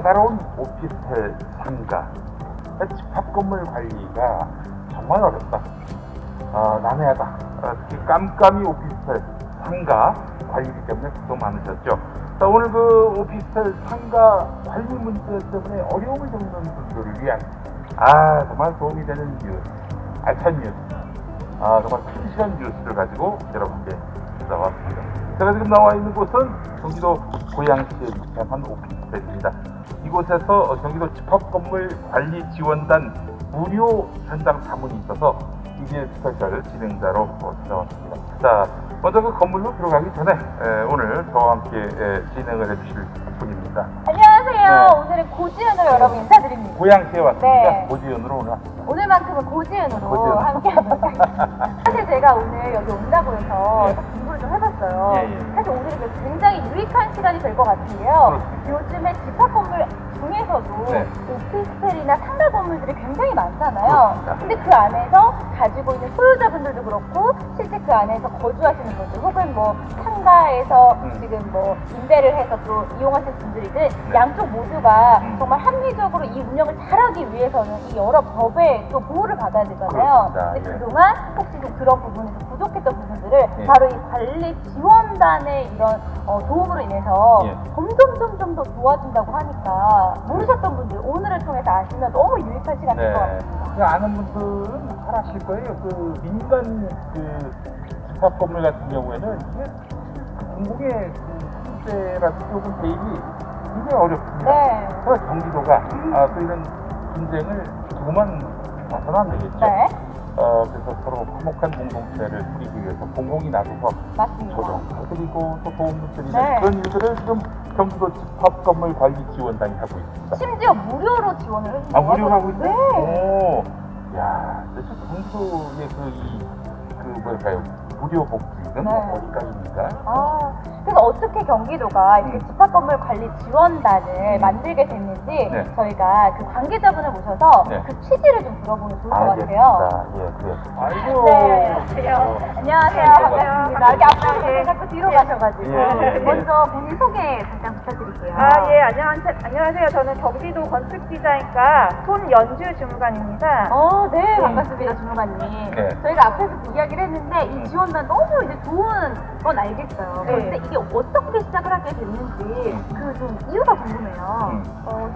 까다로운 오피스텔 상가, 집합 건물 관리가 정말 어렵다. 난해하다. 특히 깜깜이 오피스텔 상가 관리이기 때문에 걱정 많으셨죠. 자, 오늘 그 오피스텔 상가 관리 문제 때문에 어려움을 겪는 분들을 위한 정말 도움이 되는 뉴스, 알찬 뉴스, 정말 튼실한 뉴스를 가지고 여러분께 나왔습니다. 제가 지금 나와 있는 곳은 경기도 고양시에 위치한 오피스텔입니다. 이곳에서 경기도 집합건물관리지원단 무료 현장 자문이 있어서 이제 스페셜 진행자로 찾아왔습니다. 자, 먼저 그 건물로 들어가기 전에 오늘 저와 함께 진행을 해주실 분입니다. 안녕하세요. 네. 오늘은 고지은으로 여러분 인사드립니다. 고양시에 왔습니다. 네. 고지은으로 오늘 왔습니다. 오늘만큼은 고지은으로 고지은. 함께 하겠습니다. 사실 제가 오늘 여기 온다고 해서 네. 공부를 좀 해봤어요. 예. 사실 오늘은 굉장히 유익한 시간이 될 것 같은데요. 요즘에 집합 건물 중에서도 네. 오피스텔이나 상가 건물들이 굉장히 많잖아요. 그렇습니다. 근데 그 안에서 가지고 있는 소유자분들도 그렇고 실제 그 안에서 거주하시는 분들 혹은 뭐 상가에서 지금 뭐 임대를 해서 또 이용하시는 분들이든 양쪽 모두가 정말 합리적으로 이 운영을 잘하기 위해서는 이 여러 법에 또 보호를 받아야 되잖아요. 그렇습니다. 근데 예. 그동안 혹시 좀 그런 부분에서 부족했던 부분들을 예. 바로 이 관리 지원단의 이런 도움으로 인해서 예. 점점 더 도와준다고 하니까 모르셨던 분들 오늘을 통해서 아시면 너무 유익한 시간이 될 것 같습니다. 그 아는 분들은 잘 아실 거예요. 그 민간 그 집합 건물 같은 경우에는 이게 공공의 그 수세라든지 혹은 대입이 굉장히 어렵습니다. 네. 그래서 경기도가 또 이런 분쟁을 두고만 봐서는 안 되겠죠. 네. 그래서 서로 화목한 공동체를 꾸리기 위해서 공공이 나서서 맞습니다. 조정해드리고 또 도움을 드리는 네. 그런 일들을 지금 경기도 집합건물관리지원단이 하고 있습니다. 심지어 무료로 지원을 해주는 무료로 하고 있어요? 네. 오, 야, 그래서 경기도의 뭐랄까요, 무료 복지는 네. 어디까지입니까? 그래서 어떻게 경기도가 이렇게 집합건물관리지원단을 만들게 됐는지 네. 저희가 그 관계자분을 모셔서 네. 그 취지를 좀 들어보면 좋을 것 같아요. 알겠습니다. 예, 그래요. 아이고. 네, 안녕하세요. 반갑습니다. 이렇게 앞으로 네. 자꾸 뒤로 가셔가지고 예. 먼저 본인 소개 잠깐 부탁드릴게요. 예, 안녕하세요. 저는 경기도 건축디자인과 손연주 주무관입니다. 네, 반갑습니다, 주무관님. 네. 저희가 앞에서 이야기를 했는데 이 지원단 너무 이제 좋은 건 알겠어요. 네. 그런데 이게 어떻게 시작을 하게 됐는지 그 좀 이유가 궁금해요.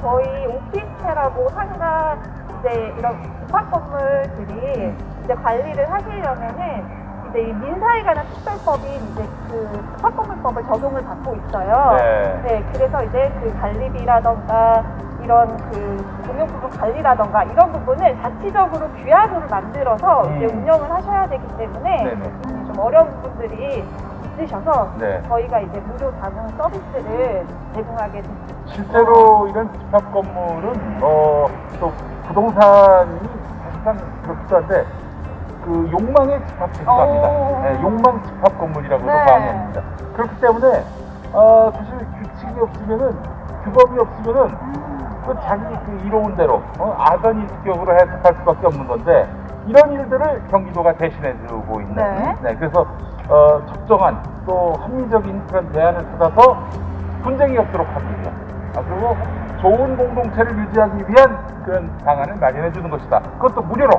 저희 오피스텔하고 상가 이제 이런 집합 건물들이 이제 관리를 하시려면은 이제 이 민사에 관한 특별법인 이제 그 집합건물법을 적용을 받고 있어요. 네. 그래서 이제 그 관리비라던가 이런 그 공용부분 관리라던가 이런 부분을 자치적으로 규약으로 만들어서 이제 운영을 하셔야 되기 때문에 네네. 좀 어려운 부분들이 있으셔서 네. 저희가 이제 무료 자문 서비스를 제공하게 됐습니다. 실제로 이런 집합 건물은 또 부동산이 사실상 그렇기도 한데 그 욕망의 집합이기도 합니다. 네, 욕망 집합 건물이라고도 네. 많이 합니다. 그렇기 때문에 사실 규칙이 없으면은 규범이 없으면은 그 자기 그 이로운 대로 아더니 습격으로 해석할 수밖에 없는 건데 이런 일들을 경기도가 대신해주고 있는. 네. 그래서 적정한 또 합리적인 그런 대안을 찾아서 분쟁이 없도록 하기 위한 그리고 좋은 공동체를 유지하기 위한 그런 방안을 마련해 주는 것이다. 그것도 무료로.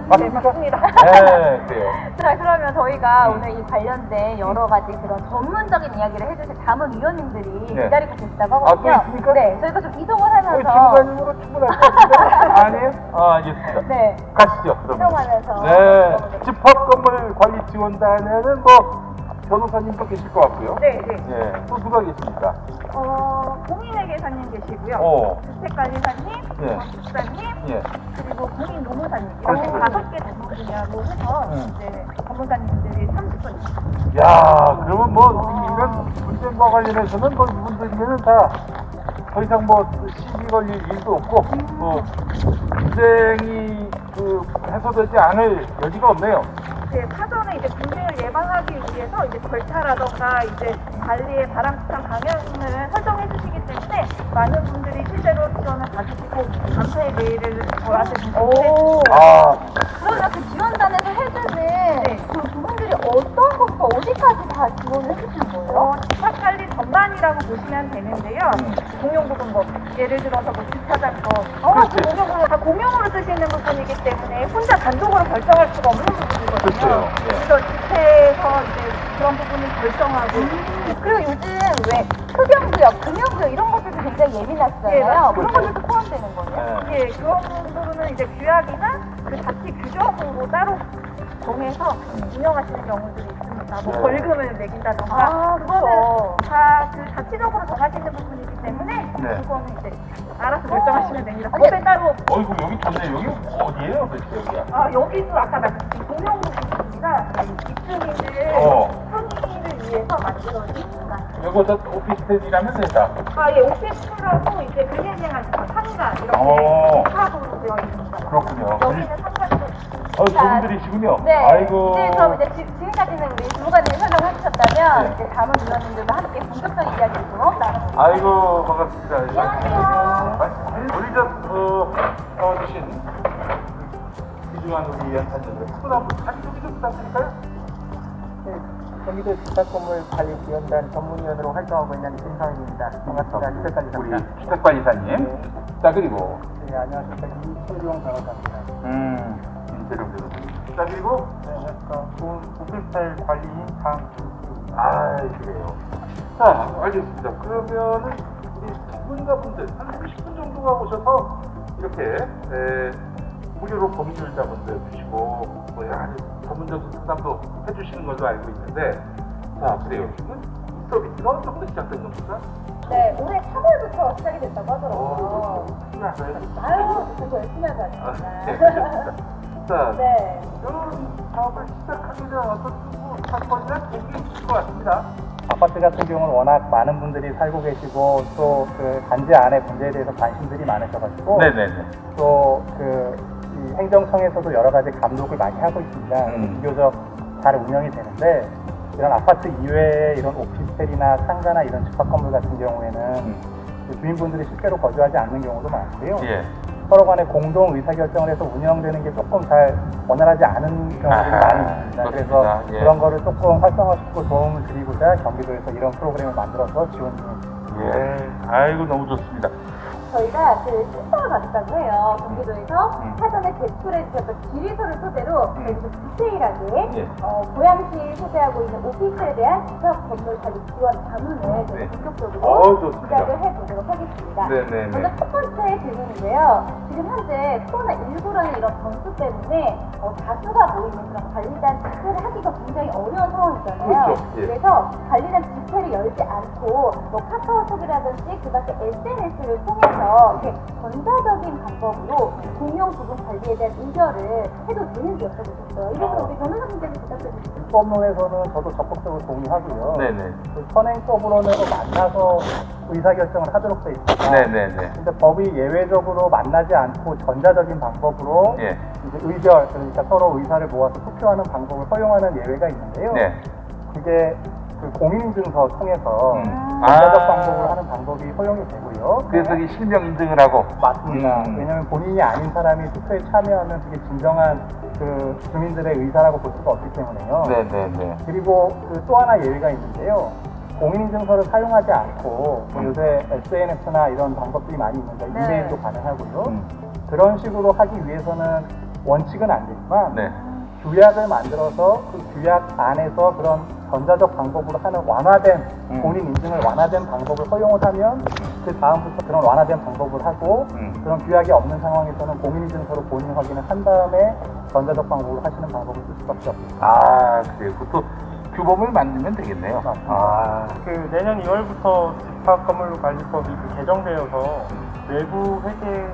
맞습니까? 맞습니다. 네, 그래요. 자, 그러면 저희가 오늘 이 관련된 여러 가지 그런 전문적인 이야기를 해주실 자문위원님들이 네. 기다리고 계시다고 또 하거든요. 있습니까? 네, 저희가 좀 이동을 거의 하면서 중간님으로 충분할 것 같은데 아니에요? 알겠습니다. 네, 가시죠. 그러면. 이동하면서 네, 집합건물관리지원단에는 뭐 변호사님도 계실 것 같고요. 네. 예, 또 누가 계십니까? 공인회계사님 계시고요. 오, 주택관리사님, 예, 건축사님, 예. 그리고 공인노무사님 이렇게 그렇죠. 5개 전문 분야로 해서 이제 전문가님들이 30분 있습니다. 야, 그러면 뭐 이런 분쟁과 관련해서는 뭐 이분들이면은 다 더 이상 뭐 시비 걸릴 일도 없고 뭐 분쟁이 해소되지 않을 여지가 없네요. 사전에 이제 분쟁을 예방하기 위해서 이제 절차라던가 이제 관리의 바람직한 방향을 설정해 주시기 때문에 많은 분들이 실제로 지원을 받으시고 감사의 메일을 저한테 좀 보내주시고 그러면 그 지원단에서 해주는 그 부분들이 어떤 것부터 어디까지 다 지원을 해주시는 거예요? 집합관리 전반이라고 보시면 되는데요. 공용부분 뭐 예를 들어서 뭐 주차장터 그 공용으로 다 공용으로 쓰시는 부분이기 때문에 혼자 단독으로 결정할 수가 없는 부분이거든요. 그렇죠. 예. 그래서 집회에서 이제 그런 부분을 결정하고 그리고 요즘 왜 흡연구역, 금연구역 이런 것들도 굉장히 예, 예민하시잖아요. 맞습니다. 그런 것들도 포함되는 거예요. 예. 예, 그런 부분은 이제 규약이나 그 자치 규정으로 따로 정해서 운영하시는 경우들이 있습니다. 뭐 네. 벌금을 매긴다던가 아, 그거는 그렇죠. 다 그 자치적으로 정하시는 부분이기 때문에 네. 그거는 이제 알아서 결정하시면 됩니다. 아니, 법에 따로 어이구 여기 좋네. 여기 어디예요? 도대체 여기야? 여기도 아까 말씀드린 공용부분입니다. 입주민들 어. 편의를 위해서 만들어집니다. 이거 오피스텔이라면 된다. 예, 오피스텔하고 이제 근린생활 상가 이렇게 어. 하도록 되어 있습니다. 그렇구요. 여기는 상가도 저분들이시군요. 네. 아이고. 이제 그럼 이제 지금까지는 우리 주무관님이 설명을 해주셨다면 네. 이제 다른 위원님들과 함께 본격적인 이야기를 좀 나눠보겠습니다. 아이고 반갑습니다. 안녕하세요. 우리 나와주신 귀중한 우리 연탄님들 한분 한분 자기 소개 좀 부탁드릴까요? 경기도 주택건물관리지원단 전문위원으로 활동하고 있는 김상입니다. 반갑습니다. 우리 주택관리사입니다. 주택관리사님. 자 그리고 네, 안녕하십니까. 이채용 변호사입니다. 인재룡 변호사님. 자 그리고 네, 안녕하십니까. 오피스텔 관리인 강준수입니다. 아 그래요. 자 알겠습니다. 그러면은 우리 전문가분들 한 30분 정도가 오셔서 이렇게 무료로 법률자분들 주시고 뭐 여러 가지 전문적인 상담도 해주시는 걸로 알고 있는데 자 그래요. 지금 이 서비스가 언제부터 시작된 겁니까? 네, 올해 3월부터 시작이 됐다고 하더라고요. 신기하네요. 아유, 저도 열심히 하고 아, 왔습니다. 네, 그렇습니다. 자, 네. 이런 사업을 시작하기 전에 어떤 뭐 사건이나 계획이 있을 것 같습니다. 아파트 같은 경우는 워낙 많은 분들이 살고 계시고 또 그 단지 안의 문제에 대해서 관심들이 많으셔가지고 네네네. 또 그 행정청에서도 여러 가지 감독을 많이 하고 있습니다. 비교적 잘 운영이 되는데 이런 아파트 이외의 이런 오피스텔이나 상가나 이런 집합 건물 같은 경우에는 그 주인분들이 실제로 거주하지 않는 경우도 많고요. 예. 서로 간에 공동 의사결정을 해서 운영되는 게 조금 잘 원활하지 않은 경우들이 아하, 많이 있습니다. 그래서 그렇습니다. 예. 그런 거를 조금 활성화시키고 도움을 드리고자 경기도에서 이런 프로그램을 만들어서 지원 중입니다. 예. 아이고 너무 좋습니다. 저희가 그 신청을 받았다고 해요. 경기도에서 사전에 제출해 주셨던 질의서를 소재로 저희가 좀 디테일하게 예. 고양시에 소재하고 있는 오피스에 대한 집합 건물 관리 지원 자문을 네. 저희가 본격적으로 좋습니다. 시작을 해보도록 하겠습니다. 네네네. 먼저 첫 번째 질문인데요. 지금 현재 코로나19라는 이런 변수 때문에 다수가 모이는 그런 관리단 집회를 하기가 굉장히 어려운 상황이잖아요. 그렇죠. 예. 그래서 관리단 집회를 열지 않고 뭐 카카오톡이라든지 그 밖에 SNS를 통해서 이렇게 전자적인 방법으로 공용 부분 관리에 대한 의결을 해도 되는지 여쭤보셨어요. 이래서 우리 변호사님께서 대답해 주시죠. 법론에서는 저도 적극적으로 동의하고요. 네네. 그 현행법으로는 만나서 의사결정을 하도록 돼 있습니다. 네네네. 근데 법이 예외적으로 만나지 않고 전자적인 방법으로 예. 이제 의결, 그러니까 서로 의사를 모아서 투표하는 방법을 허용하는 예외가 있는데요. 네. 그게 그 공인인증서 통해서 아. 전자적 방법으로 하는 방법이 허용이 되고요. 그래서 이 실명 인증을 하고. 맞습니다. 왜냐하면 본인이 아닌 사람이 투표에 참여하면 그게 진정한 그 주민들의 의사라고 볼 수가 없기 때문에요. 네네네. 그리고 그 또 하나 예외가 있는데요. 공인인증서를 사용하지 않고 뭐 요새 SNS나 이런 방법들이 많이 있는데 네. 이메일도 가능하고요. 그런 식으로 하기 위해서는 원칙은 안 되지만 네. 규약을 만들어서 그 규약 안에서 그런 전자적 방법으로 하는 완화된 본인 인증을 완화된 방법을 허용을 하면 그 다음부터 그런 완화된 방법을 하고 그런 규약이 없는 상황에서는 공인인증서로 본인 확인을 한 다음에 전자적 방법으로 하시는 방법을 쓸 수밖에 없습니다. 아 그래요. 그것도 규범을 만들면 되겠네요. 맞습니다. 아. 그 내년 2월부터 집합건물관리법이 개정되어서 외부 회계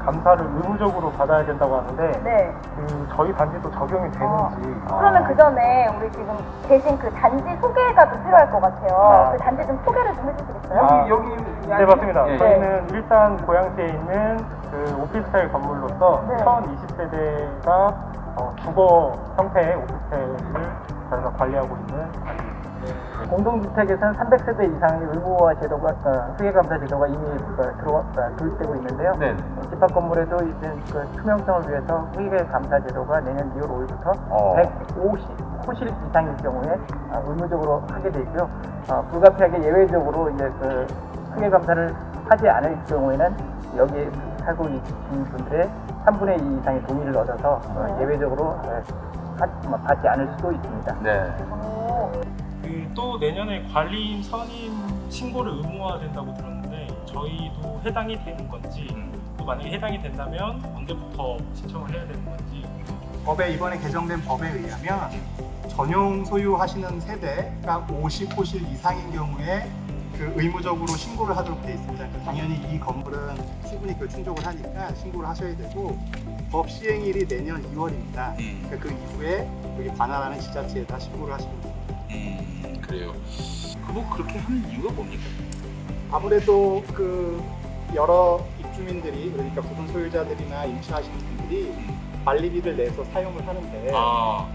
감사를 의무적으로 받아야 된다고 하는데 네. 그 저희 단지도 적용이 되는지 그러면 그 전에 우리 지금 계신 그 단지 소개가 좀 필요할 것 같아요. 그 단지 좀 소개를 좀 해주시겠어요? 여기 네 맞습니다. 예, 예. 저희는 일산 고양시에 있는 그 오피스텔 건물로서 네. 1020세대가 주거 형태의 오피스텔을 저희가 관리하고 있는 단지입니다. 공동주택에서는 300세대 이상의 의무화 제도가 회계감사 제도가 이미 도입되고 있는데요. 네. 집합 건물에도 이제 그 투명성을 위해서 회계감사 제도가 내년 2월 5일부터 150호실 이상일 경우에 의무적으로 하게 돼 있고요. 불가피하게 예외적으로 이제 그 회계감사를 하지 않을 경우에는 여기에 살고 계신 분들의 3분의 2 이상의 동의를 얻어서 예외적으로 받지 않을 수도 있습니다. 네. 또 내년에 관리인 선임 신고를 의무화된다고 들었는데 저희도 해당이 되는 건지 또 만약에 해당이 된다면 언제부터 신청을 해야 되는 건지. 법에 이번에 개정된 법에 의하면 전용 소유하시는 세대가 50호실 이상인 경우에 그 의무적으로 신고를 하도록 되어 있습니다. 그러니까 당연히 이 건물은 충분히 그 충족을 하니까 신고를 하셔야 되고 법 시행일이 내년 2월입니다. 그러니까 그 이후에 여기 관할하는 지자체에다 신고를 하시면 됩니다. 그래요. 뭐 그렇게 하는 이유가 뭡니까? 아무래도 그 여러 입주민들이 그러니까 부분 소유자들이나 임차하시는 분들이 관리비를 내서 사용을 하는데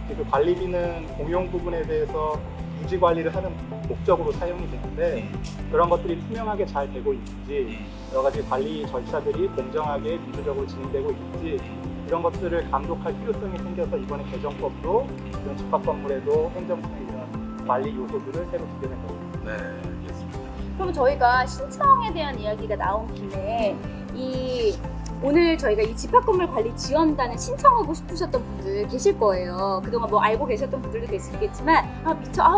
그 관리비는 공용 부분에 대해서 유지 관리를 하는 목적으로 사용이 되는데 그런 것들이 투명하게 잘 되고 있는지 여러 가지 관리 절차들이 공정하게 민주적으로 진행되고 있는지 이런 것들을 감독할 필요성이 생겨서 이번에 개정법으로 이런 집합 건물에도 행정상의 이런 관리 요소들을 새로 두게 된 겁니다. 네, 알겠습니다. 그럼 저희가 신청에 대한 이야기가 나온 김에 오늘 저희가 이 집합건물 관리 지원단을 신청하고 싶으셨던 분들 계실 거예요. 그동안 뭐 알고 계셨던 분들도 계시겠지만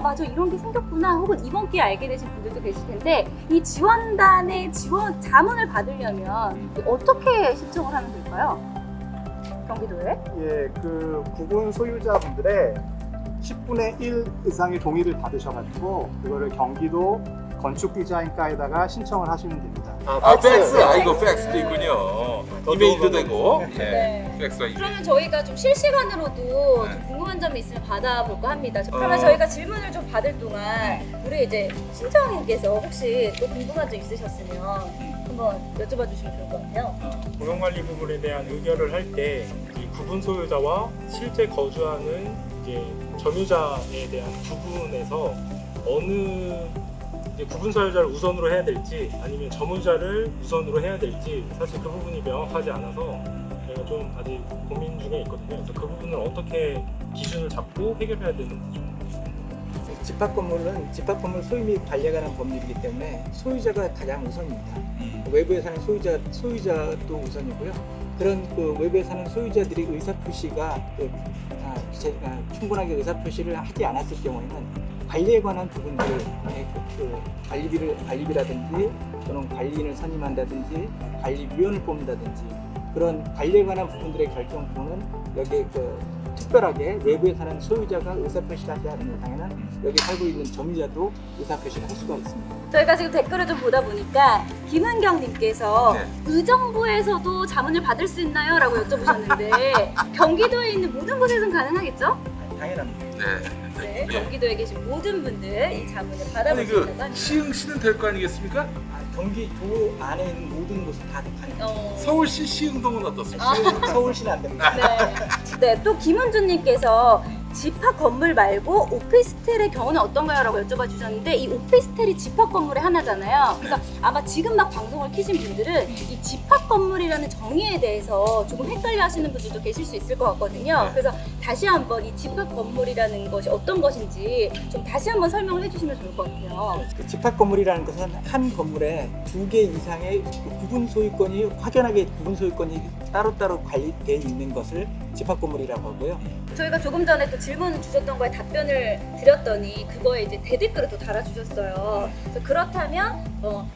맞아 이런 게 생겼구나 혹은 이번 기회에 알게 되신 분들도 계실 텐데 이 지원단의 지원 자문을 받으려면 어떻게 신청을 하면 될까요? 경기도에? 예, 그 부분 소유자분들의 10분의 1 이상의 동의를 받으셔가지고 그거를 경기도 건축디자인과에다가 신청을 하시면 됩니다. 팩스. 이거 팩스도 있군요. 이메일도 되고. 네. 팩스가 이메일. 그러면 저희가 좀 실시간으로도 좀 궁금한 점이 있으면 받아볼까 합니다. 그러면 저희가 질문을 좀 받을 동안 우리 이제 신청인께서 혹시 또 궁금한 점 있으셨으면 한번 여쭤봐 주시면 좋을 것 같아요. 공용관리 부분에 대한 의결을 할 때 이 구분 소유자와 실제 거주하는 이제 점유자에 대한 구분에서 어느 이제 구분 소유자를 우선으로 해야 될지 아니면 점유자를 우선으로 해야 될지 사실 그 부분이 명확하지 않아서 저희가 좀 아직 고민 중에 있거든요. 그래서 그 부분을 어떻게 기준을 잡고 해결해야 되는지 좀. 집합건물은 집합건물 소유 및 관리에 관한 법률이기 때문에 소유자가 가장 우선입니다. 외부에 사는 소유자도 우선이고요. 그런 그 외부에 사는 소유자들이 의사표시가 충분하게 의사표시를 하지 않았을 경우에는 관리에 관한 부분들의 관리비라든지 또는 관리인을 선임한다든지 관리위원을 뽑는다든지 그런 관리에 관한 부분들의 결정권은 여기에 특별하게 외부에 사는 소유자가 의사표시를 하지 않는 이상에는 여기 살고 있는 점유자도 의사표시를 할 수가 있습니다. 저희가 지금 댓글을 좀 보다 보니까 김은경님께서 의정부에서도 자문을 받을 수 있나요? 라고 여쭤보셨는데 경기도에 있는 모든 곳에서는 가능하겠죠? 당연합니다. 네, 경기도에 계신 모든 분들 이 자문을 아니 받아볼 수 있다고 그 합니다. 시흥시는 될 거 아니겠습니까? 경기도 안에 있는 모든 곳은 다 가능합니다. 서울시 시흥동은 어떻습니까? 서울시는 안 됩니다. 네, 또 김은주님께서 집합 건물 말고 오피스텔의 경우는 어떤가요? 라고 여쭤봐 주셨는데 이 오피스텔이 집합 건물의 하나잖아요. 그래서 아마 지금 막 방송을 키신 분들은 이 집합 건물이라는 정의에 대해서 조금 헷갈려 하시는 분들도 계실 수 있을 것 같거든요. 그래서 다시 한번 이 집합 건물이라는 것이 어떤 것인지 좀 다시 한번 설명을 해주시면 좋을 것 같아요. 그 집합건물이라는 것은 한 건물에 2개 이상의 구분 소유권이 확연하게 구분 소유권이 따로따로 관리되어 있는 것을 집합건물이라고 하고요. 저희가 조금 전에 또 질문 주셨던 거에 답변을 드렸더니 그거에 이제 대댓글을 또 달아주셨어요. 그래서 그렇다면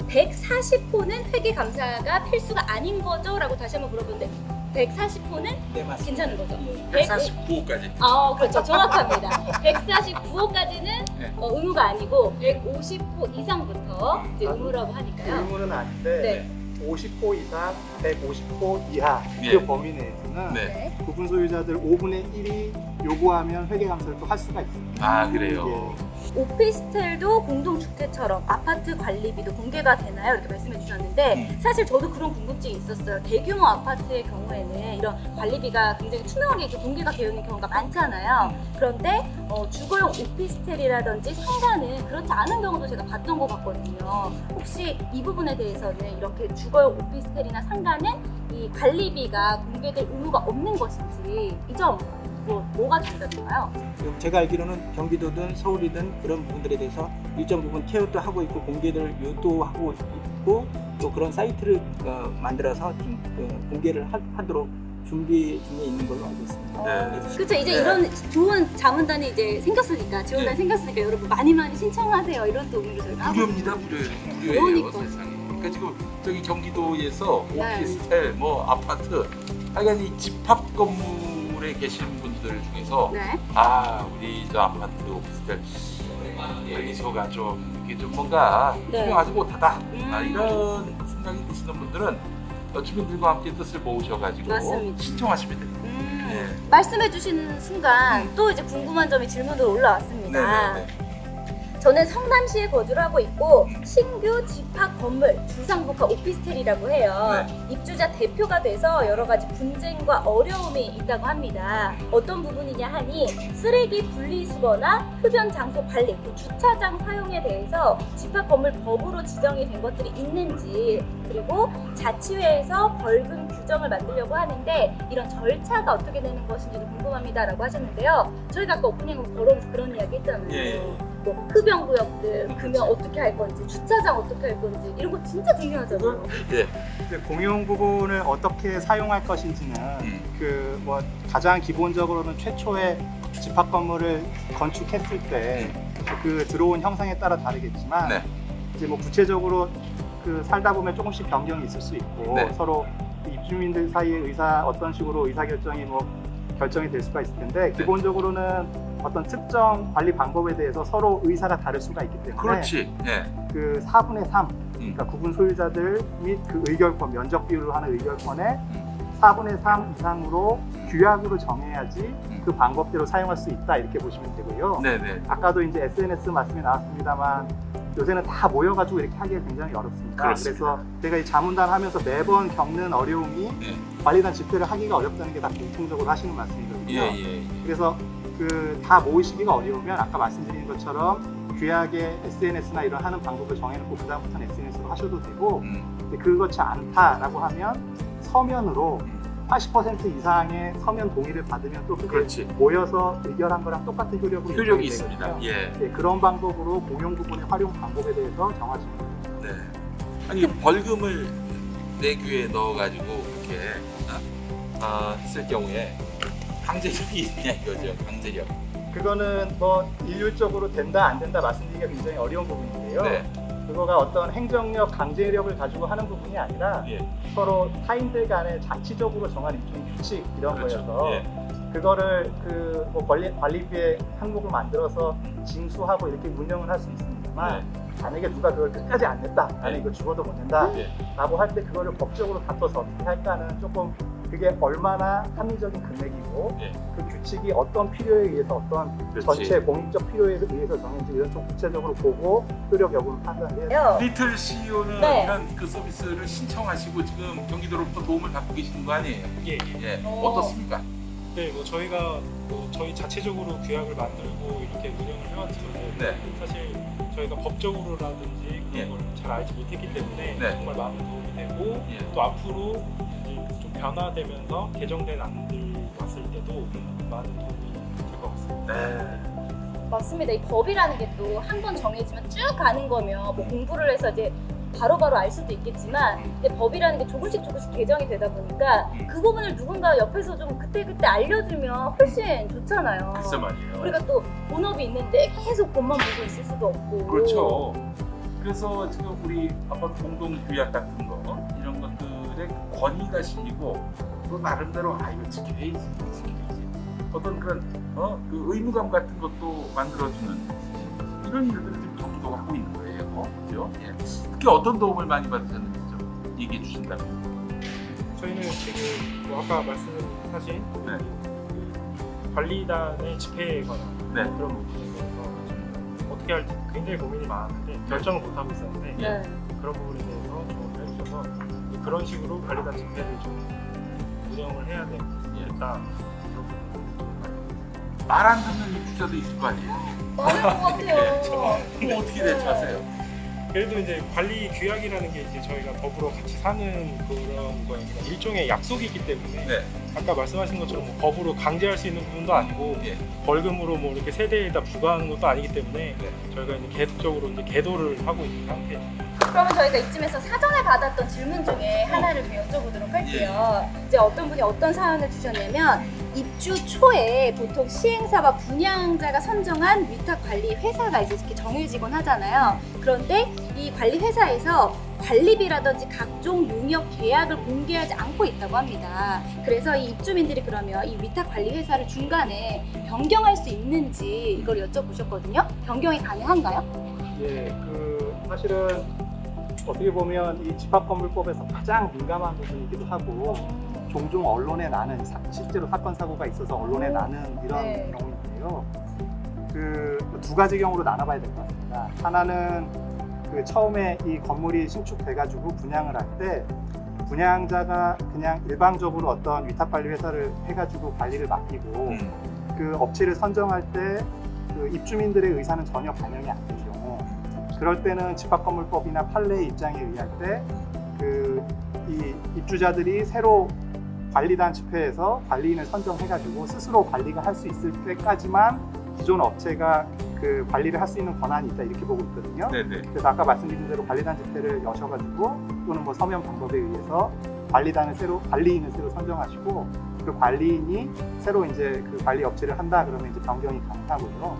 140호는 회계 감사가 필수가 아닌 거죠? 라고 다시 한번 물어보는데 140호는 네, 맞습니다. 괜찮은 거죠? 149호까지. 그렇죠. 정확합니다. 149호까지는 의무가 아니고 150호 이상부터 이제 의무라고 하니까요. 의무는 아닌데 네. 50호 이상, 150호 이하 예. 그 범위 내에서는 네. 부분 소유자들 5분의 1이 요구하면 회계 감사를 또 할 수가 있습니다. 그래요. 오피스텔도 공동주택처럼 아파트 관리비도 공개가 되나요? 이렇게 말씀해 주셨는데 사실 저도 그런 궁금증이 있었어요. 대규모 아파트의 경우에는 이런 관리비가 굉장히 투명하게 이렇게 공개가 되어 있는 경우가 많잖아요. 그런데 주거용 오피스텔이라든지 상가는 그렇지 않은 경우도 제가 봤던 것 같거든요. 혹시 이 부분에 대해서는 이렇게 주거용 오피스텔이나 상가는 이 관리비가 공개될 의무가 없는 것인지 이 점 뭐가 달라질까요? 제가 알기로는 경기도든 서울이든 그런 부분들에 대해서 일정 부분 케어도 하고 있고 공개를 유도하고 있고 또 그런 사이트를 만들어서 좀 공개를 하도록 준비 중에 있는 걸로 알고 있습니다. 네. 그렇죠. 이제 이런 좋은 자문단이 이제 생겼으니까 지원단이 생겼으니까 여러분 많이 신청하세요. 이런 또 의미로 저희가 하고 무료입니다, 무료예요. 그러니까. 세상에. 그러니까 지금 저기 경기도에서 네. 오피스텔, 뭐 아파트, 하여간 이 집합 건물에 계신 분들 중에서 네. 아 우리 저 아파트 오피스텔 여기서가 좀 이게 좀 뭔가 네. 투명하지 못하다 이런 생각이 드시는 분들은 주민들과 함께 뜻을 모으셔가지고 맞습니다. 신청하시면 됩니다. 네. 말씀해 주시는 순간 또 이제 궁금한 점이 질문으로 올라왔습니다. 네네네. 저는 성남시에 거주를 하고 있고 음. 신규 집합 건물 주상복합 오피스텔이라고 해요. 입주자 대표가 돼서 여러 가지 분쟁과 어려움이 있다고 합니다. 어떤 부분이냐 하니 쓰레기 분리수거나 흡연 장소 관리, 또 주차장 사용에 대해서 집합 건물 법으로 지정이 된 것들이 있는지, 그리고 자치회에서 벌금 규정을 만들려고 하는데 이런 절차가 어떻게 되는 것인지도 궁금합니다라고 하셨는데요. 저희가 아까 오프닝으로 걸어서 그런 이야기 했잖아요. 예. 뭐 흡연 구역들 그러면 어떻게 할 건지, 주차장 어떻게 할 건지 이런 거 진짜 중요하잖아요. 예. 근데 공용 부분을 어떻게 사용할 것인지는 그 뭐 가장 기본적으로는 최초의 집합 건물을 건축했을 때 그 들어온 형상에 따라 다르겠지만 네. 이제 뭐 구체적으로 그 살다 보면 조금씩 변경이 있을 수 있고 네. 서로 입주민들 사이에 어떤 식으로 의사결정이 뭐 결정이 될 수가 있을 텐데 기본적으로는 어떤 특정 관리 방법에 대해서 서로 의사가 다를 수가 있기 때문에 그렇지. 예. 그 4분의 3 그러니까 구분 소유자들 및 그 의결권 면적 비율로 하는 의결권의 4분의 3 이상으로 규약으로 정해야지 그 방법대로 사용할 수 있다 이렇게 보시면 되고요. 네네. 아까도 이제 SNS 말씀이 나왔습니다만 요새는 다 모여가지고 이렇게 하기가 굉장히 어렵습니다. 그렇습니다. 그래서 제가 이 자문단 하면서 매번 겪는 어려움이 네. 관리단 집회를 하기가 어렵다는 게 다 공통적으로 하시는 말씀이거든요. 예. 그래서 그 다 모이시기가 어려우면 아까 말씀드린 것처럼 규약에 SNS나 이런 하는 방법을 정해놓고 그다음부터는 SNS로 하셔도 되고 근데 그렇지 않다라고 하면 서면으로 80% 이상의 서면 동의를 받으면 또 그게 그렇지. 모여서 의결한 거랑 똑같은 효력으로 효력이 인정이 있습니다. 되거든요. 예. 네, 그런 방법으로 공용 부분의 활용 방법에 대해서 정하시면 됩니다. 네. 아니 벌금을 내규에 넣어가지고 그렇게 쓸 경우에 강제력이 있냐 이거죠. 강제력. 그거는 뭐 일률적으로 된다 안 된다 말씀드리기가 굉장히 어려운 부분인데요. 네. 그거가 어떤 행정력, 강제력을 가지고 하는 부분이 아니라 예. 서로 타인들 간에 자치적으로 정한 일종의 규칙 이런 그렇죠. 거여서 예. 그거를 그뭐 관리비의 항목을 만들어서 징수하고 이렇게 운영을 할 수 있습니다만 만약에 누가 그걸 끝까지 안 냈다, 나는 이거 죽어도 못 낸다 라고 할 때 그거를 법적으로 다퉈서 어떻게 할까는 조금 그게 얼마나 합리적인 금액이고 그 규칙이 어떤 필요에 의해서 어떤 그렇지. 전체 공익적 필요에 의해서 정해진지 이런 좀 구체적으로 보고 효력 여부를 판단해야 돼요. 리틀 CEO는 네. 이런 그 서비스를 신청하시고 지금 경기도로부터 도움을 받고 계시는 거 아니에요? 예. 예. 어떻습니까? 네, 뭐 저희가 뭐 저희 자체적으로 규약을 만들고 이렇게 운영을 해왔죠. 네. 사실 저희가 법적으로라든지 그런 예. 걸 잘 알지 못했기 때문에 네. 정말 많은 도움이 되고 예. 또 앞으로 이제 좀 변화되면서 개정된 안들 왔을 때도 많은 도움이 될 것 같습니다. 네. 맞습니다. 이 법이라는 게 또 한 번 정해지면 쭉 가는 거면 뭐 공부를 해서 이제 바로바로 알 수도 있겠지만 근데 법이라는 게 조금씩 개정이 되다 보니까 그 부분을 누군가 옆에서 좀 그때그때 알려주면 훨씬 좋잖아요. 글쎄 말이에요. 우리가 또 본업이 있는데 계속 법만 보고 있을 수도 없고. 그렇죠. 그래서 지금 우리 아파트 공동 규약 같은 거 이런 것들의 권위가 실리고 또 나름대로 이거 지켜야지. 어떤 그런 그 의무감 같은 것도 만들어주는 이런 일들을 지금 경기도가 하고 있는 거예요. 그죠? 예. 특히 어떤 도움을 많이 받으셨는지 좀 얘기해 주신다면. 저희는 지금 뭐 아까 말씀하신 네. 그 관리단의 집회에 관한 네. 그런 부분에 대해서 좀 어떻게 할지 굉장히 고민이 많았는데 결정을 못 하고 있었는데 네. 그런 부분에 대해서 조언을 해주셔서 그런 식으로 관리단 집회를 좀 운영을 해야 되겠다. 말 안 듣는 입주자도 있을 거 아니에요. 많을 것 같아요. 그럼 어떻게 대처하세요? 그래도 이제 관리 규약이라는 게 이제 저희가 더불어 같이 사는 그런 거에 일종의 약속이기 때문에 네. 아까 말씀하신 것처럼 뭐 법으로 강제할 수 있는 부분도 아니고 예. 벌금으로 뭐 이렇게 세대에다 부과하는 것도 아니기 때문에 네. 저희가 이제 계속적으로 이제 계도를 하고 있는 상태입니다. 그러면 저희가 이쯤에서 사전에 받았던 질문 중에 하나를 좀 여쭤보도록 할게요. 이제 어떤 분이 어떤 사연을 주셨냐면 입주 초에 보통 시행사와 분양자가 선정한 위탁 관리 회사가 이제 이렇게 정해지곤 하잖아요. 그런데 이 관리 회사에서 관리비라든지 각종 용역 계약을 공개하지 않고 있다고 합니다. 그래서 이 입주민들이 그러면 이 위탁 관리 회사를 중간에 변경할 수 있는지 이걸 여쭤보셨거든요. 변경이 가능한가요? 예, 사실은 어떻게 보면 이 집합건물법에서 가장 민감한 부분이기도 하고 종종 언론에 나는 실제로 사건 사고가 있어서 언론에 나는 이런 네. 경우인데요. 두 가지 경우로 나눠봐야 될 것 같습니다. 하나는 처음에 이 건물이 신축돼가지고 분양을 할 때 분양자가 그냥 일방적으로 어떤 위탁관리 회사를 해가지고 관리를 맡기고 그 업체를 선정할 때 그 입주민들의 의사는 전혀 반영이 안 되죠. 그럴 때는 집합건물법이나 판례의 입장에 의할 때 이 입주자들이 새로 관리단 집회에서 관리인을 선정해가지고 스스로 관리가 할 수 있을 때까지만 기존 업체가 그 관리를 할 수 있는 권한이 있다 이렇게 보고 있거든요. 네네. 그래서 아까 말씀드린 대로 관리단 집회를 여셔가지고 또는 뭐 서면 방법에 의해서 관리인을 새로 선정하시고 그 관리인이 새로 이제 그 관리 업체를 한다 그러면 이제 변경이 가능하고요.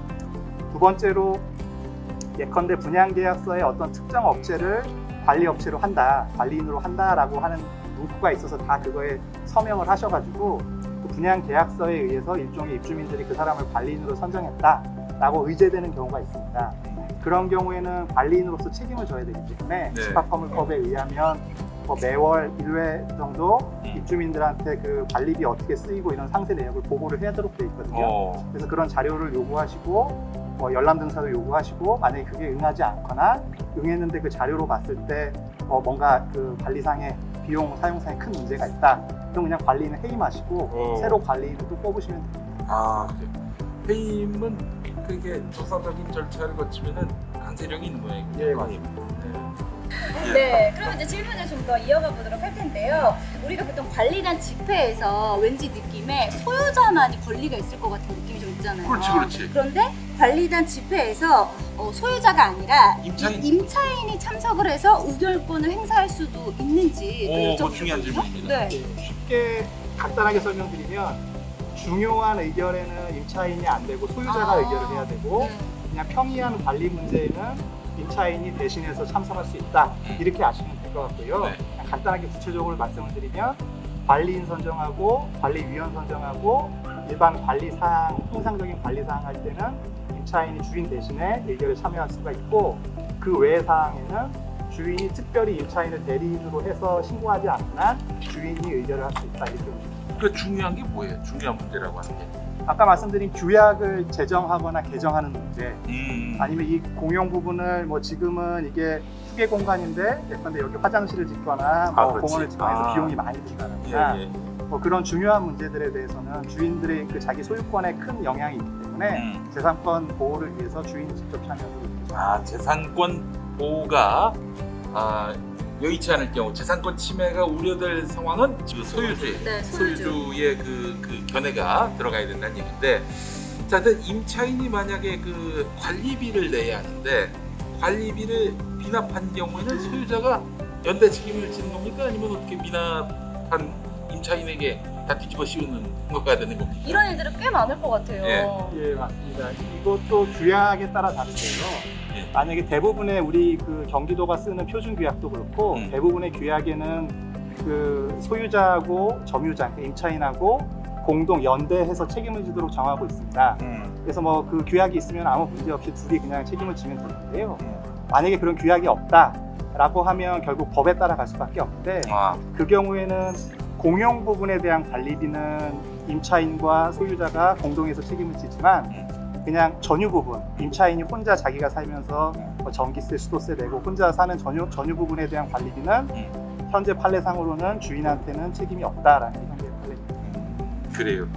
두 번째로 예컨대 분양계약서에 어떤 특정 업체를 관리 업체로 한다, 관리인으로 한다라고 하는 문구가 있어서 다 그거에 서명을 하셔가지고 그 분양계약서에 의해서 일종의 입주민들이 그 사람을 관리인으로 선정했다라고 의제되는 경우가 있습니다. 그런 경우에는 관리인으로서 책임을 져야 되기 때문에 네. 집합건물법에 의하면 뭐 매월 1회 정도 입주민들한테 그 관리비 어떻게 쓰이고 이런 상세 내역을 보고를 하도록 되어 있거든요. 그래서 그런 자료를 요구하시고 뭐 열람 등사도 요구하시고 만약에 그게 응하지 않거나 응했는데 그 자료로 봤을 때 뭔가 그 관리상의 비용 사용상에 큰 문제가 있다. 그럼 그냥 관리인을 해임하시고 새로 관리인을 또 뽑으시면 됩니다. 아, 그래요. 해임은 그게 조사적인 절차를 거치면은 강제력이 있는 모양이군요. 예, 맞습니다. 네, 그럼 이제 질문을 좀 더 이어가 보도록 할 텐데요. 우리가 보통 관리단 집회에서 왠지 느낌에 소유자만이 권리가 있을 것 같은 느낌이 좀 있잖아요. 그렇지. 그런데 관리단 집회에서 소유자가 아니라 임차인. 임차인이 참석을 해서 의결권을 행사할 수도 있는지 그거 중요한 질문입니다. 네. 쉽게 간단하게 설명드리면 중요한 의결에는 임차인이 안 되고 소유자가 의결을 해야 되고 그냥 평이한 관리 문제에는 임차인이 대신해서 참석할 수 있다 이렇게 아시면 될 것 같고요. 네. 그냥 간단하게 구체적으로 말씀을 드리면 관리인 선정하고 관리위원 선정하고 일반 관리사항, 통상적인 관리사항 할 때는 임차인이 주인 대신에 의결에 참여할 수가 있고 그 외의 사항에는 주인이 특별히 임차인을 대리인으로 해서 신고하지 않는 한 주인이 의결을 할 수 있다 이렇게 보시면 그 중요한 게 뭐예요? 중요한 문제라고 하는 게. 아까 말씀드린 규약을 제정하거나 개정하는 문제 아니면 이 공용 부분을 뭐 지금은 이게 휴게 공간인데 예컨대 여기 화장실을 짓거나 뭐 그렇지. 공원을 짓거나 해서 비용이 많이 든다든가 뭐 그런 중요한 문제들에 대해서는 주인들의 그 자기 소유권에 큰 영향이 있기 때문에 재산권 보호를 위해서 주인이 직접 참여를 합니다. 아, 재산권 보호가 여의치 않을 경우 재산권 침해가 우려될 상황은 그 소유주의, 네, 소유주. 소유주의 그 견해가 들어가야 된다는 얘기인데, 자, 근데 임차인이 만약에 그 관리비를 내야 하는데 관리비를 미납한 경우에는 소유자가 연대 책임을 지는 겁니까? 아니면 어떻게 미납한 임차인에게 다 뒤집어 씌우는 거가 되는 겁니까? 이런 일들은 꽤 많을 것 같아요. 예, 맞습니다. 이것도 규약에 따라 다른데요. 예. 만약에 대부분의 우리 그 경기도가 쓰는 표준 규약도 그렇고 대부분의 규약에는 그 소유자하고 점유자, 그러니까 임차인하고 공동 연대해서 책임을 지도록 정하고 있습니다. 그래서 뭐 그 규약이 있으면 아무 문제 없이 둘이 그냥 책임을 지면 되는데요. 만약에 그런 규약이 없다라고 하면 결국 법에 따라갈 수밖에 없는데 그 경우에는 공용 부분에 대한 관리비는 임차인과 소유자가 공동해서 책임을 지지만 그냥 전유 부분, 임차인이 혼자 자기가 살면서 뭐 전기세, 수도세 내고 혼자 사는 전유 부분에 대한 관리비는 현재 판례상으로는 주인한테는 책임이 없다라는 게 현재 판례입니다. 그래요.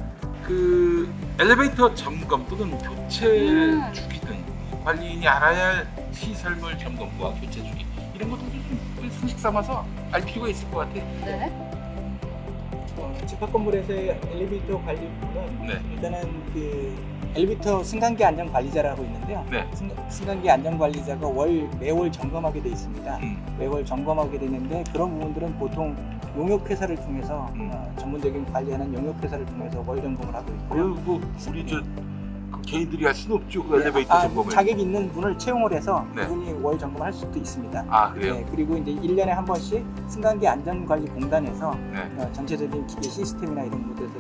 그 엘리베이터 점검 또는 교체 주기 등 관리인이 알아야 할 시설물 점검과 교체 주기 이런 것도 좀 상식 삼아서 알 필요가 있을 것 같아. 네. 집합 건물에서의 엘리베이터 관리 부분은 네. 일단은 그 엘리베이터 승강기 안전 관리자라고 있는데요. 네. 승강기 안전 관리자가 매월 점검하게 돼 있습니다. 매월 점검하게 되는데 그런 부분들은 보통 용역회사를 통해서 전문적인 관리하는 용역회사를 통해서 월 점검을 하고 있고요. 그 우리 그 개인들이 할 수는 없죠. 그 엘리베이터 점검을. 자격 있는 분을 채용을 해서 네. 그분이 월 점검할 수도 있습니다. 아 그래요? 네, 그리고 이제 1년에 한 번씩 승강기 안전관리공단에서 네. 전체적인 기계 시스템이나 이런 것들에서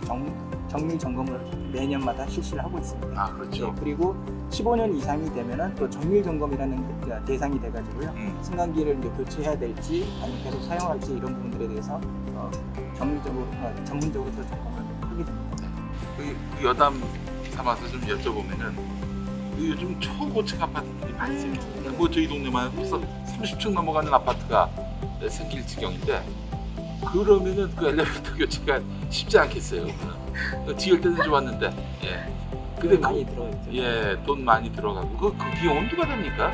정밀 점검을 매년마다 실시를 하고 있습니다. 아 그렇죠. 네, 그리고 15년 이상이 되면은 또 정밀 점검이라는 대상이 돼가지고요. 승강기를 이제 교체해야 될지 아니면 계속 사용할지 이런 부분들에 대해서 전문적으로 또 점검을 하게 됩니다. 그 여담 삼아서 좀 여쭤보면은 그 요즘 초고층 아파트들이 많이 생겨요. 뭐 저희 동네만 벌써 30층 넘어가는 아파트가 생길 지경인데 그러면은 그 엘리베이터 교체가 쉽지 않겠어요. 지을 때는 좋았는데, 예. 근데 많이 들어있죠. 예, 돈 많이 들어가고 그 비용은 누가 됩니까?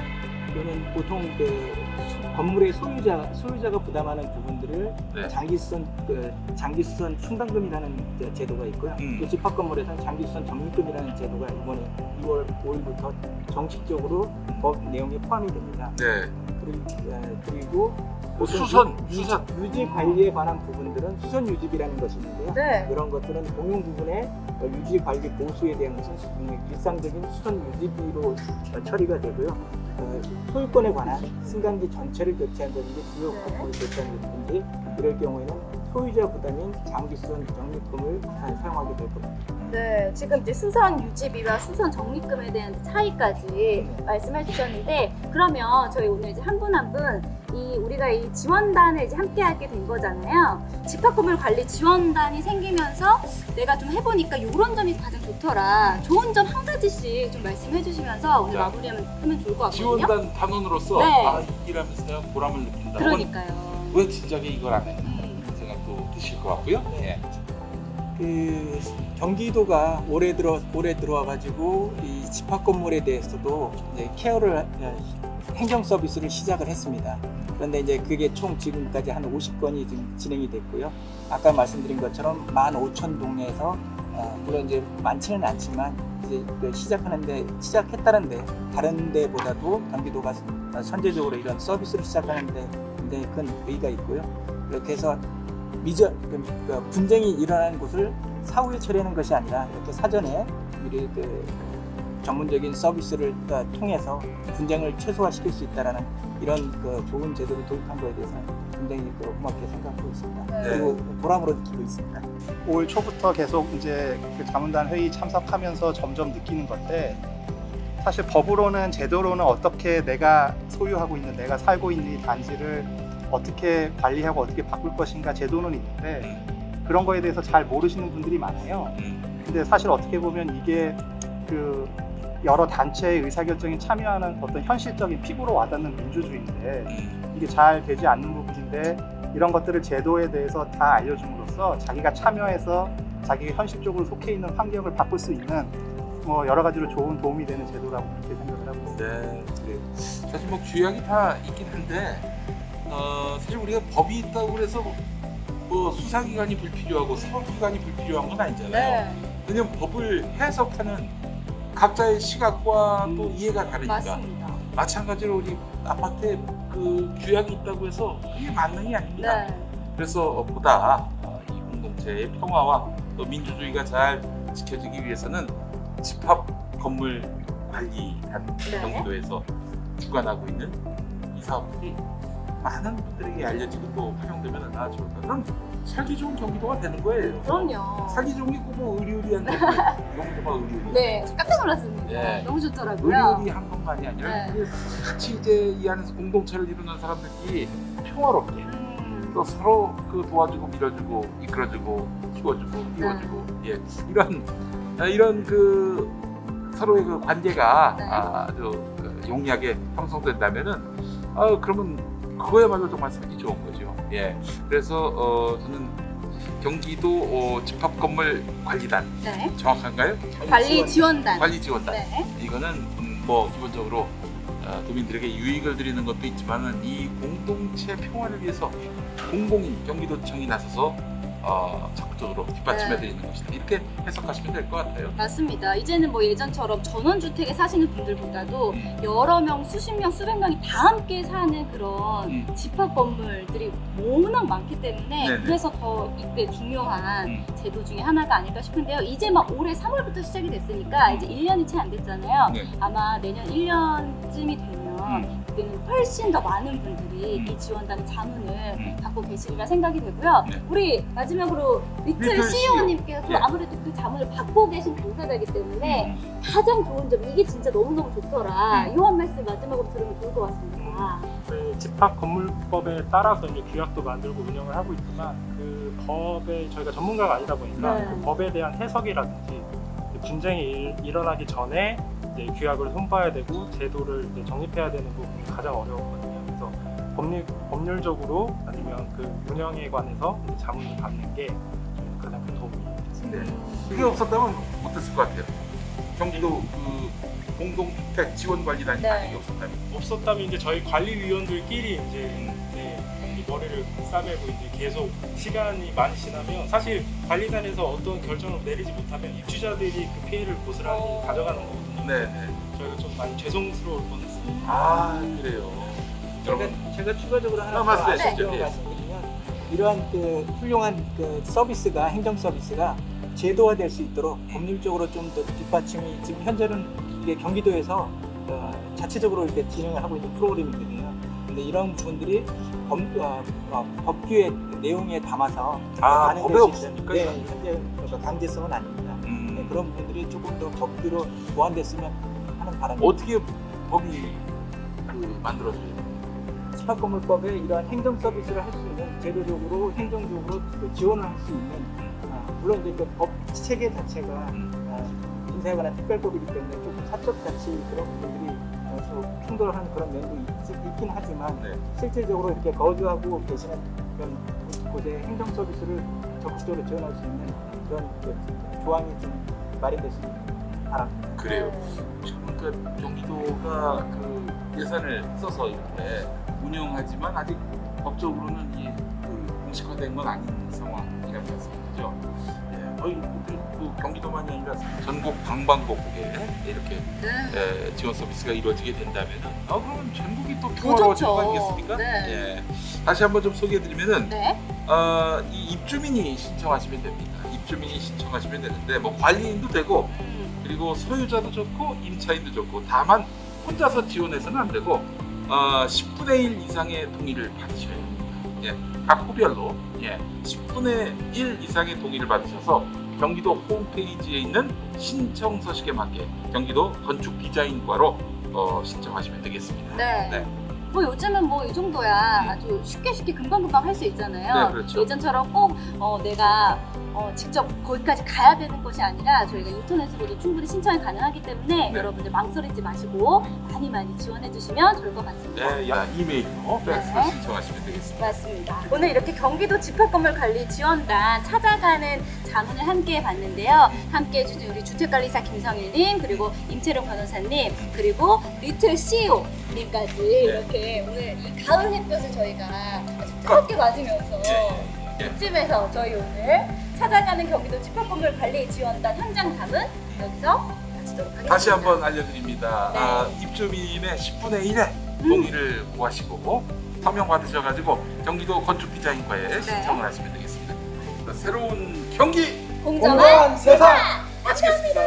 이거는 보통 그 건물의 소유자가 부담하는 부분들을 네. 장기수선 충당금이라는 제도가 있고요. 또 집합 건물에서는 장기수선 적립금이라는 제도가 이번에 2월 5일부터 정식적으로 법 내용에 포함이 됩니다. 네. 그리고 보통 수선. 유지 관리에 관한 부분들은 수선 유지비라는 것이 있는데요. 네. 그런 것들은 공용 부분의 유지 관리 보수에 대한 것은 일상적인 수선 유지비로 처리가 되고요. 소유권에 관한 승강기 전체를 교체한다든지 주요 건물을 교체한다든지 이럴 경우에는 소유자 부담인 장기수선 적립금을 사용하게 될 겁니다. 네, 지금 이제 수선 유지비와 수선 적립금에 대한 차이까지 말씀해 주셨는데, 그러면 저희 오늘 이제 한 분 한 분 우리가 이 지원단을 이제 함께 하게 된 거잖아요. 집합건물 관리 지원단이 생기면서 내가 좀 해보니까 이런 점이 가장 좋더라. 좋은 점 한 가지씩 좀 말씀해 주시면서 오늘 자, 마무리하면 좋을 것 같거든요. 지원단 단원으로서 네. 이 일하면서 내가 보람을 느낀다. 그러니까요. 왜 진작에 이걸 안 했나 그런 생각도 드실 것 같고요. 예. 그 경기도가 올해 들어와가지고 이 집합 건물에 대해서도 이제 케어를 행정 서비스를 시작을 했습니다. 그런데 이제 그게 총 지금까지 한 50건이 지금 진행이 됐고요. 아까 말씀드린 것처럼 15,000동에서 물론 이제 많지는 않지만 이제 시작했다는데 다른 데보다도 경기도가 선제적으로 이런 서비스를 시작하는데 굉장히 큰 의의가 있고요. 이렇게 해서 분쟁이 일어나는 곳을 사후에 처리하는 것이 아니라 이렇게 사전에 미리 전문적인 서비스를 통해서 분쟁을 최소화시킬 수 있다라는 이런 좋은 제도를 도입한 것에 대해서 굉장히 고맙게 생각하고 있습니다. 네. 그리고 보람으로 느끼고 있습니다. 5월 초부터 계속 이제 그 자문단 회의 참석하면서 점점 느끼는 건데, 사실 법으로는 제도로는 어떻게 내가 소유하고 있는 내가 살고 있는 이 단지를 어떻게 관리하고 어떻게 바꿀 것인가 제도는 있는데 그런 거에 대해서 잘 모르시는 분들이 많아요. 근데 사실 어떻게 보면 이게 그 여러 단체의 의사결정에 참여하는 어떤 현실적인 피부로 와닿는 민주주의인데 이게 잘 되지 않는 부분인데, 이런 것들을 제도에 대해서 다 알려줌으로써 자기가 참여해서 자기가 현실적으로 속해 있는 환경을 바꿀 수 있는 뭐 여러 가지로 좋은 도움이 되는 제도라고 그렇게 생각을 하고 있습니다. 네. 사실 뭐 규약이 다 있긴 한데 사실 우리가 법이 있다고 그래서 뭐 수사기관이 불필요하고 사법기관이 불필요한 건 아니잖아요. 네, 왜냐면 법을 해석하는 각자의 시각과 또 이해가 다르니까. 맞습니다. 마찬가지로 우리 아파트에 그 규약이 있다고 해서 그게 만능이 아닙니다. 네. 그래서 보다 이 공동체의 평화와 또 민주주의가 잘 지켜지기 위해서는 집합 건물 관리단 네. 경기도에서 주관하고 있는 이 사업들이 많은 분들에게 알려지고 또 활용되면 얼마나 좋을까. 그럼 살기 좋은 경기도가 되는 거예요. 그럼요. 살기 좋은 게 꼭 뭐 의리의리한 경기. 너무 좋아 의리의리. 네, 깜짝 놀랐습니다. 네. 너무 좋더라고요. 의리의리한 것만이 아니라 네. 같이 이제 이 안에서 공동체를 이루는 사람들끼리 평화롭게 또 서로 그 도와주고 밀어주고 이끌어주고 키워주고 띄워주고 예 이런 그 서로의 그 관계가 네. 아주 용이하게 형성된다면은 그러면 그거야말로 정말 살기 좋은 거죠. 예. 그래서 저는 경기도 집합건물 관리단 네. 정확한가요? 관리 지원단. 관리 지원단. 네. 이거는 뭐 기본적으로 도민들에게 유익을 드리는 것도 있지만은 이 공동체 평화를 위해서 공공인 경기도청이 나서서 적극적으로 뒷받침해 드리는 것이다. 이렇게 해석하시면 될 것 같아요. 맞습니다. 이제는 뭐 예전처럼 전원주택에 사시는 분들보다도 여러 명, 수십 명, 수백 명이 다 함께 사는 그런 집합 건물들이 워낙 많기 때문에 네네. 그래서 더 이때 중요한 제도 중에 하나가 아닐까 싶은데요. 이제 막 올해 3월부터 시작이 됐으니까 이제 1년이 채 안 됐잖아요. 네. 아마 내년 1년쯤이 되면 그때는 훨씬 더 많은 분들이 이 지원단의 자문을 받고 계시리라 생각이 되고요. 네. 우리 마지막으로 리틀 리틀 CEO님께서 예. 아무래도 그 자문을 받고 계신 당사자이기 때문에 가장 좋은 점 이게 진짜 너무너무 좋더라. 이 한 말씀 마지막으로 들으면 좋을 것 같습니다. 그 집합 건물법에 따라서 이제 규약도 만들고 운영을 하고 있지만 그 법에 저희가 전문가가 아니다 보니까 네. 그 법에 대한 해석이라든지 분쟁이 일어나기 전에 이제 규약을 손봐야 되고 제도를 이제 정립해야 되는 부분이 가장 어려웠거든요. 그래서 법률적으로 아니면 그 운영에 관해서 이제 자문을 받는 게 저희는 가장 큰 도움이 됐습니다. 네. 그게 없었다면 못했을 것 같아요. 경기도 그 공동주택 지원관리단이 네. 만약에 없었다면. 없었다면 이제 저희 관리위원들끼리 이제 이 머리를 싸매고 이제 계속 시간이 많이 지나면 사실 관리단에서 어떤 결정을 내리지 못하면 입주자들이 그 피해를 고스란히 가져가는 거거든요. 네. 저희가 좀 많이 죄송스러울 뻔했습니다. 아 그래요. 여러분 제가 추가적으로 하나 더 말씀하시죠. 아쉬운 예. 말씀드리면 이러한 그 훌륭한 그 서비스가 행정 서비스가 제도화될 수 있도록 법률적으로 좀 더 뒷받침이 지금 현재는 이게 경기도에서 자체적으로 이렇게 진행을 하고 있는 프로그램이거든요. 근데 이런 부분들이 법규의 내용에 담아서 반영될 법에 수 없습니까? 있어요. 네, 현재 그러니까 강제성은 아닙니다. 네, 그런 부분들이 조금 더 법규로 보완됐으면 하는 바람입니다. 어떻게 법이 그 만들어져요? 집합건물법에 이러한 행정 서비스를 할 수 있는 제도적으로 행정적으로 그 지원을 할 수 있는 물론 이제 그 법 체계 자체가 인사에 관한 특별법이기 때문에 조금 사적 자치 그런 부분들이 좀 충돌하는 그런 면도 있긴 하지만 네. 실질적으로 이렇게 거주하고 계시는 그런 곳의 행정 서비스를 적극적으로 지원할 수 있는 그런 그 조항이 좀 마련될 수 있는 바랍니다. 그래요. 지금 그러니까 경기도가 그 예산을 써서 이렇게 운영하지만 아직 법적으로는 이 공식화된 건 아닌 상황이라고 말씀드리죠. 예, 거의 그 경기도만이 아니라 전국 방방곡곡에 이렇게 지원 서비스가 이루어지게 된다면은 그러면 전국이 또 평화로워질 거 아니겠습니까? 네. 예. 다시 한번 좀 소개해드리면은 네. 이 입주민이 신청하시면 됩니다. 입주민이 신청하시면 되는데 뭐 관리인도 되고 그리고 소유자도 좋고 임차인도 좋고 다만 혼자서 지원해서는 안 되고 10분의 1 이상의 동의를 받으셔야 됩니다. 예, 각 호별로 10분의 1 이상의 동의를 받으셔서 경기도 홈페이지에 있는 신청 서식에 맞게 경기도 건축디자인과로 신청하시면 되겠습니다. 네. 뭐 요즘은 뭐 이 정도야 아주 쉽게 금방금방 할 수 있잖아요. 네, 그렇죠. 예전처럼 꼭 내가 직접 거기까지 가야 되는 것이 아니라 저희가 인터넷으로도 충분히 신청이 가능하기 때문에 네. 여러분들 망설이지 마시고 많이 지원해 주시면 좋을 것 같습니다. 네, 이메일로 팩스로 네. 신청하시면 되겠습니다. 맞습니다. 오늘 이렇게 경기도 집합건물관리지원단 찾아가는 자문을 함께 해봤는데요. 함께 해주신 우리 주택관리사 김성일님, 그리고 임채룡 변호사님, 그리고 리틀 CEO님까지 이렇게 오늘 이 가을 햇볕을 저희가 아주 뜨겁게 맞으면서 이쯤에서 저희 오늘 찾아가는 경기도 집합건물관리지원단 현장 자문 여기서 마치도록 하겠습니다. 다시 한번 알려드립니다. 네. 입주민의 10분의 1의 동의를 구하시고 서명 받으셔가지고 경기도 건축디자인과에 신청을 하시면 되겠습니다. 새로운 경기 공정한 세상! 마치겠습니다.